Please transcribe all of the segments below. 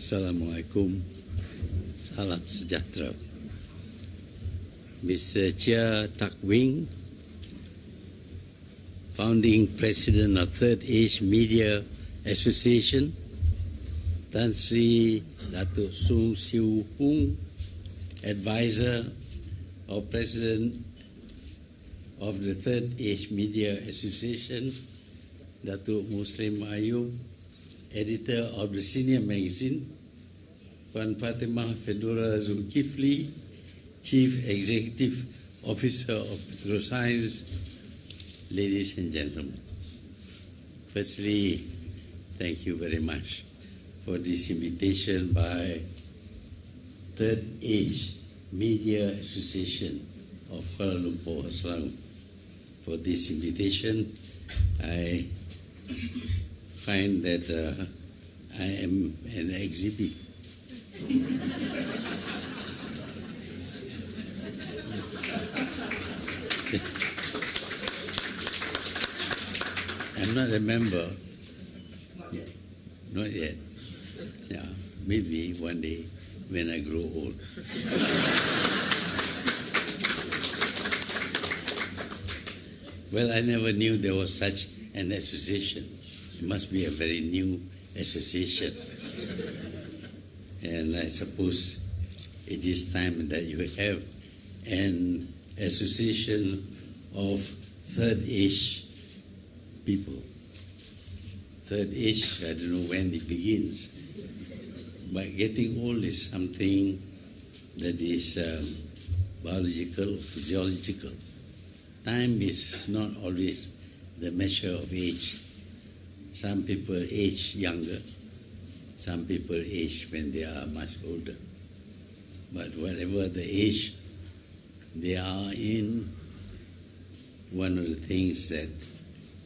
Assalamualaikum. Salam sejahtera. Mr. Chia Tak Wing, founding president of Third Age Media Association, Tan Sri Datuk Sung Siu Hung, advisor or president of the Third Age Media Association, Datuk Muslim Ayub, editor of the senior magazine, Puan Fatimah Fedora Zulkifli, Chief Executive Officer of Petrosains, ladies and gentlemen. Firstly, thank you very much for this invitation by Third Age Media Association of Kuala Lumpur, Selangor. For this invitation, I find that I am an exhibit. I'm not a member. Not yet. Not yet. Yeah, maybe one day when I grow old. Well, I never knew there was such an association. It must be a very new association. And I suppose it is time that you have an association of third age people. Third age, I don't know when it begins, but getting old is something that is biological, physiological. Time is not always the measure of age. Some people age younger, some people age when they are much older. But whatever the age they are in, one of the things that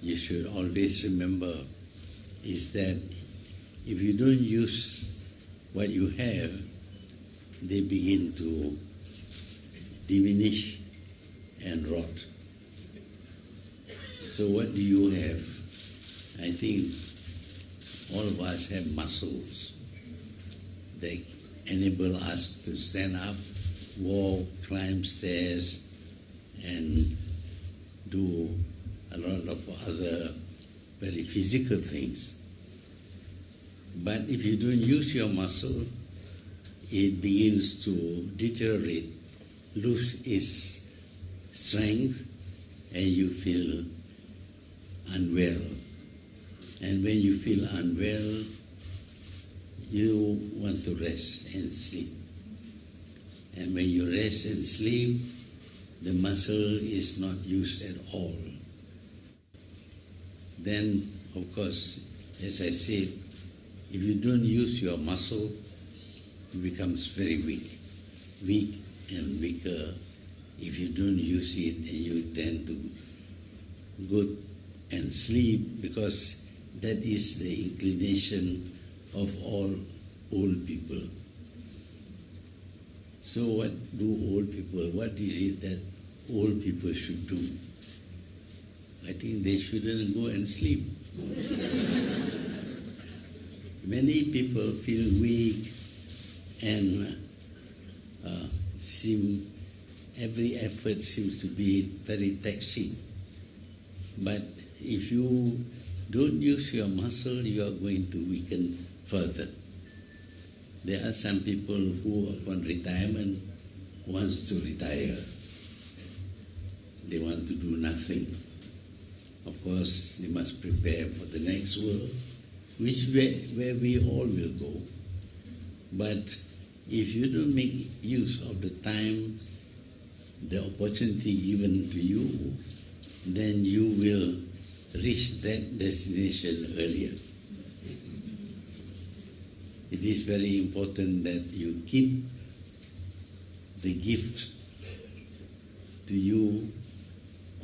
you should always remember is that if you don't use what you have, they begin to diminish and rot. So what do you have? I think all of us have muscles that enable us to stand up, walk, climb stairs, and do a lot of other very physical things. But if you don't use your muscle, it begins to deteriorate, lose its strength, and you feel unwell. And when you feel unwell, you want to rest and sleep. And when you rest and sleep, the muscle is not used at all. Then, of course, as I said, if you don't use your muscle, it becomes very weak and weaker. If you don't use it, and you tend to go and sleep, because that is the inclination of all old people. So what do old people, what is it that old people should do? I think they shouldn't go and sleep. Many people feel weak and every effort seems to be very taxing. But if you don't use your muscle, you are going to weaken further. There are some people who, upon retirement, wants to retire. They want to do nothing. Of course, they must prepare for the next world, where we all will go. But if you don't make use of the time, the opportunity given to you, then you will reach that destination earlier. It is very important that you keep the gift to you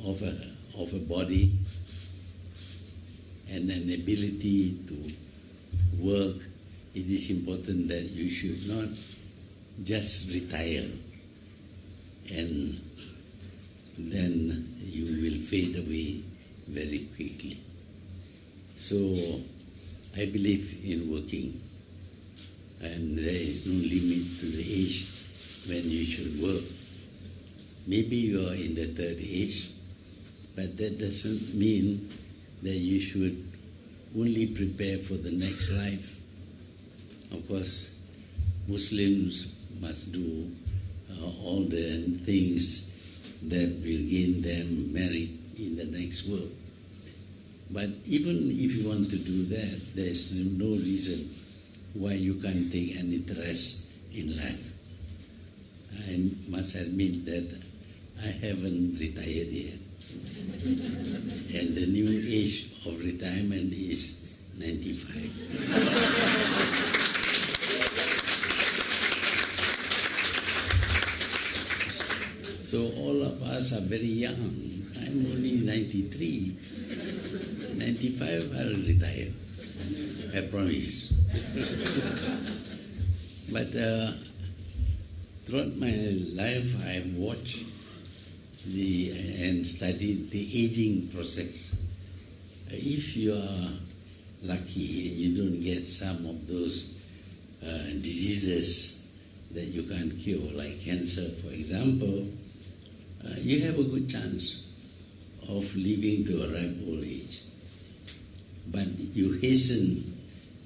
of a body and an ability to work. It is important that you should not just retire and then you will fade away very quickly. So I believe in working. and there is no limit to the age when you should work. Maybe you are in the third age, but that doesn't mean that you should only prepare for the next life. Of course, Muslims must do all the things that will gain them merit in the next world. But even if you want to do that, there is no reason why you can't take an interest in life. I must admit that I haven't retired yet. And the new age of retirement is 95. So all of us are very young. I'm only 93. 95, I'll retire. I promise. But throughout my life, I've watched and studied the aging process. If you are lucky and you don't get some of those diseases that you can't cure, like cancer, for example, you have a good chance of living to a ripe old age. But you hasten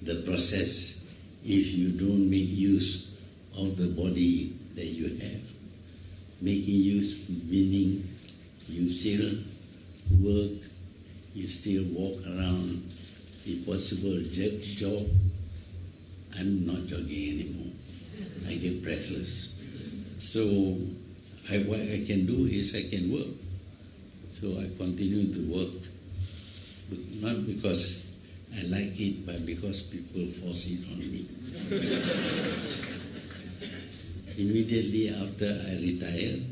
the process if you don't make use of the body that you have. Making use meaning you still work, you still walk around, if possible, jog. I'm not jogging anymore. I get breathless. So what I can do is I can work. So I continue to work, but not because I like it, but because people force it on me. Immediately after I retired,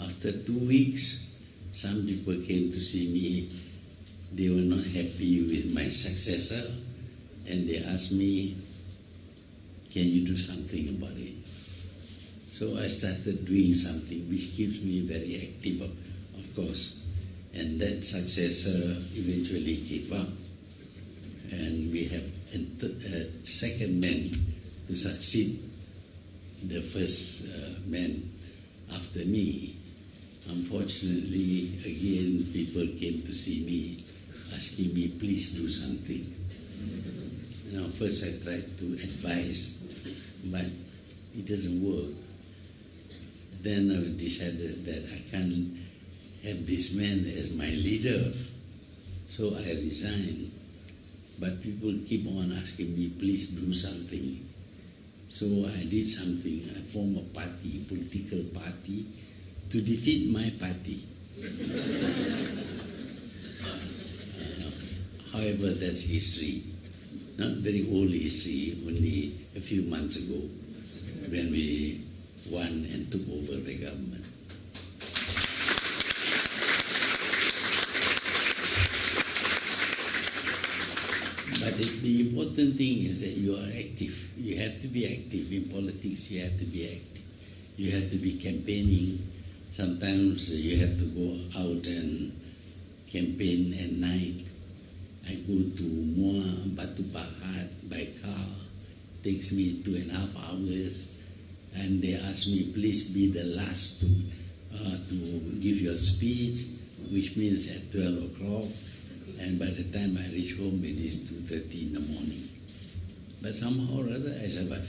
after 2 weeks, some people came to see me. They were not happy with my successor, and they asked me, can you do something about it? So I started doing something which keeps me very active, of course. And that successor eventually gave up. And we have a second man to succeed the first man after me. Unfortunately, again, people came to see me, asking me, please do something. Now, first I tried to advise, but it doesn't work. Then I decided that I can't have this man as my leader, so I resigned. But people keep on asking me, please do something. So I did something. I formed a party, political party, to defeat my party. However, that's history. Not very old history, only a few months ago, when we won and took over the government. But the important thing is that you are active. You have to be active. In politics, you have to be active. You have to be campaigning. Sometimes you have to go out and campaign at night. I go to Mua, Batu Pahat by car. Takes me 2.5 hours. And they ask me, please be the last to give your speech, which means at 12 o'clock. And by the time I reach home, it is 2:30 in the morning. But somehow or other, I survive.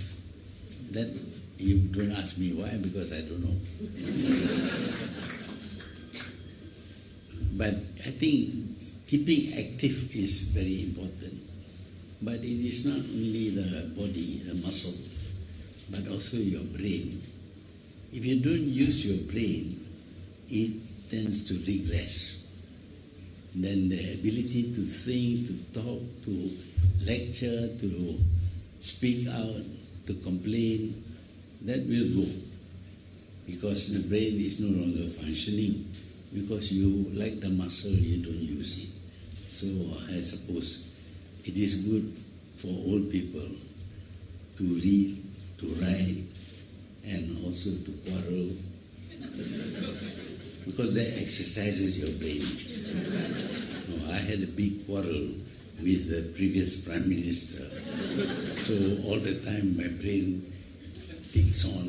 That, you don't ask me why, because I don't know. But I think keeping active is very important. But it is not only the body, the muscle, but also your brain. If you don't use your brain, it tends to regress. Then the ability to think, to talk, to lecture, to speak out, to complain, that will go. Because the brain is no longer functioning. Because you, like the muscle, you don't use it. So I suppose it is good for old people to read, to write, and also to quarrel. Because that exercises your brain. No, I had a big quarrel with the previous Prime Minister. So all the time my brain thinks on,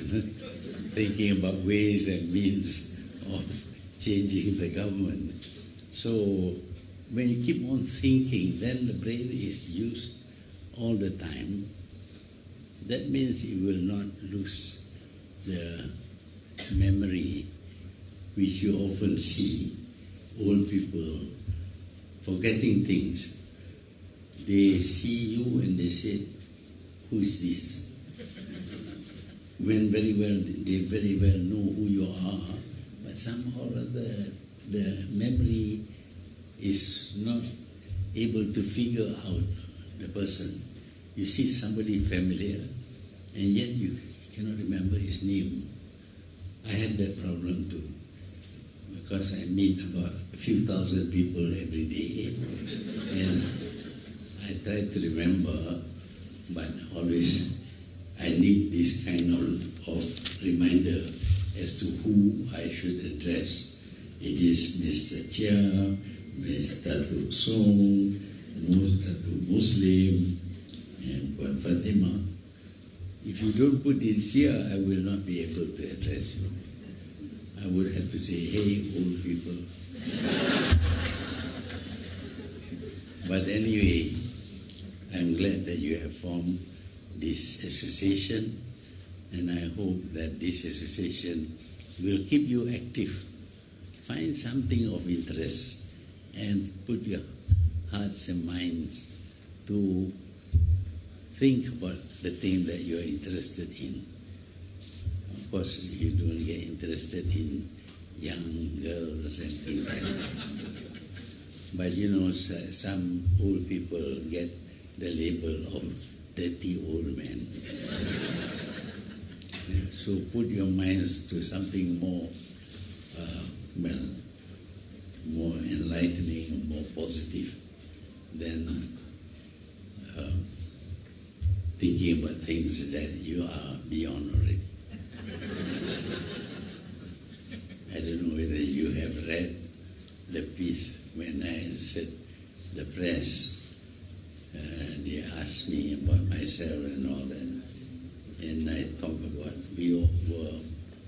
thinking about ways and means of changing the government. So when you keep on thinking, then the brain is used all the time. That means you will not lose the memory which you often see old people forgetting things. They see you and they say, who is this? When they very well know who you are, but somehow or other the memory is not able to figure out the person. You see somebody familiar, and yet you cannot remember his name. I had that problem too, because I meet about a few thousand people every day, and I try to remember, but always I need this kind of reminder as to who I should address. It is Mr. Chia, Mr. Datuk Song, Datuk Muslim, and Puan Fatima. If you don't put it here, I will not be able to address you. I would have to say, hey, old people. But anyway, I'm glad that you have formed this association, and I hope that this association will keep you active. Find something of interest and put your hearts and minds to think about the thing that you are interested in. Of course, you don't get interested in young girls and things like that. But you know, some old people get the label of dirty old men. So put your minds to something more, more enlightening, more positive than thinking about things that you are beyond already. I don't know whether you have read the piece when I said the press. They asked me about myself and all that, and I talked about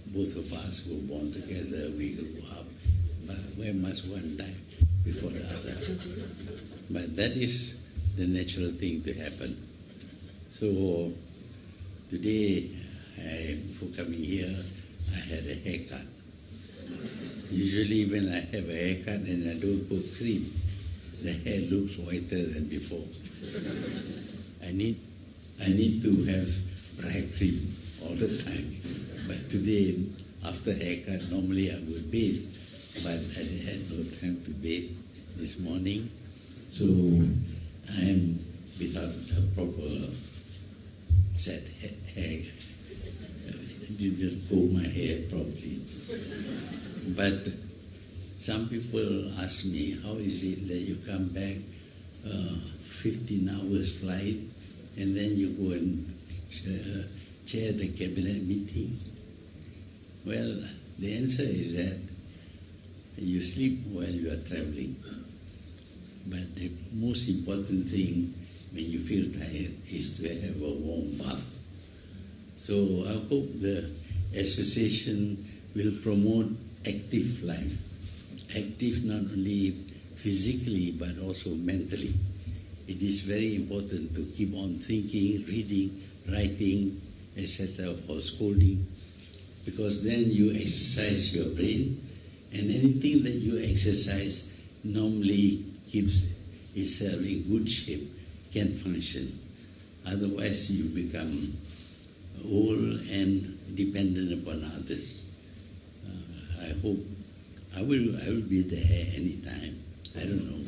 both of us were born together, we grew up, but where must one die before the other? But that is the natural thing to happen. So today, before coming here, I had a haircut. Usually when I have a haircut and I don't put cream, the hair looks whiter than before. I need to have bright cream all the time. But today, after haircut, normally I would bathe, but I had no time to bathe this morning. So I am without a proper set hair. Didn't comb my hair properly. But some people ask me, how is it that you come back 15 hours flight and then you go and chair the cabinet meeting? Well, the answer is that you sleep while you are traveling. But the most important thing when you feel tired is to have a warm bath. So I hope the association will promote active life. Active not only physically but also mentally. It is very important to keep on thinking, reading, writing, etc. or scolding, because then you exercise your brain, and anything that you exercise normally keeps itself in good shape, can function. Otherwise you become old and dependent upon others. I hope I will be there anytime. I don't know.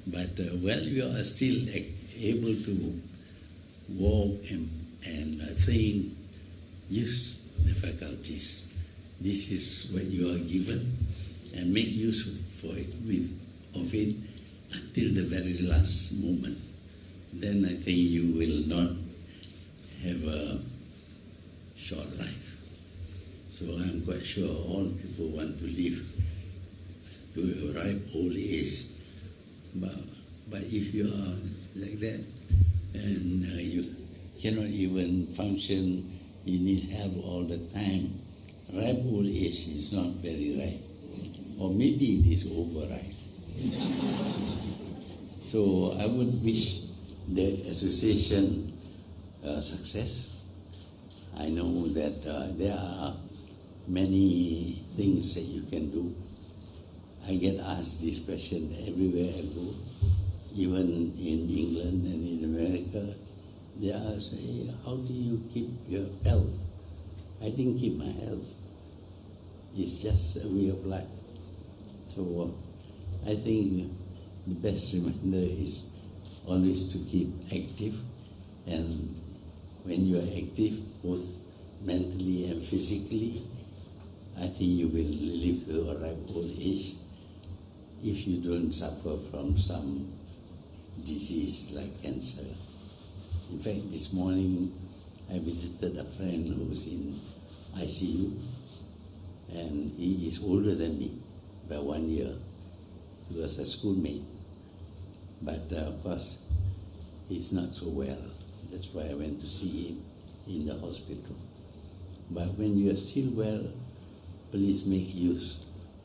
But while you are still able to walk and think, use the faculties. This is what you are given, and make use of it until the very last moment. Then I think you will not have a short life. So I'm quite sure all people want to live to a ripe old age. But if you are like that, and cannot even function, you need help all the time. Ripe old age is not very ripe. Or maybe it is overripe. So I would wish the association success. I know that there are many things that you can do. I get asked this question everywhere I go, even in England and in America. They ask, hey, how do you keep your health? I didn't keep my health. It's just a way of life. So I think the best reminder is always to keep active, and when you are active, both mentally and physically, I think you will live to a ripe old age if you don't suffer from some disease like cancer. In fact, this morning I visited a friend who's in ICU, and he is older than me by 1 year. He was a schoolmate, but of course he's not so well. That's why I went to see him in the hospital. But when you are still well, please make use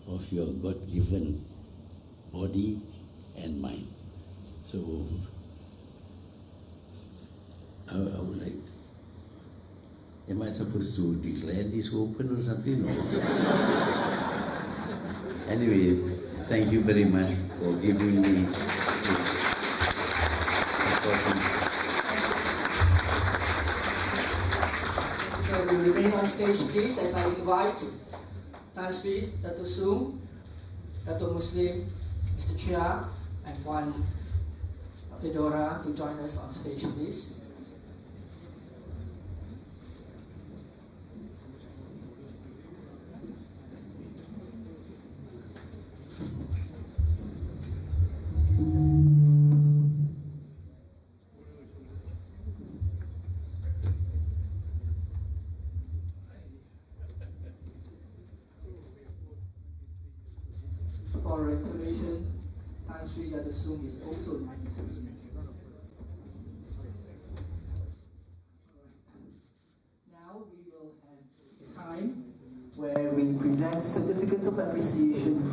of your God-given body and mind. So I would like, am I supposed to declare this open or something? No. Anyway, thank you very much for giving me this important. So we remain on stage, please, as I invite Tan Sri Dato' Sung, Dato' Muslim, Mr. Chia, and Puan Fedora to join us on stage, please. For information, Tan Sri Dato' Sung is also 93. Now we will have a time where we present certificates of appreciation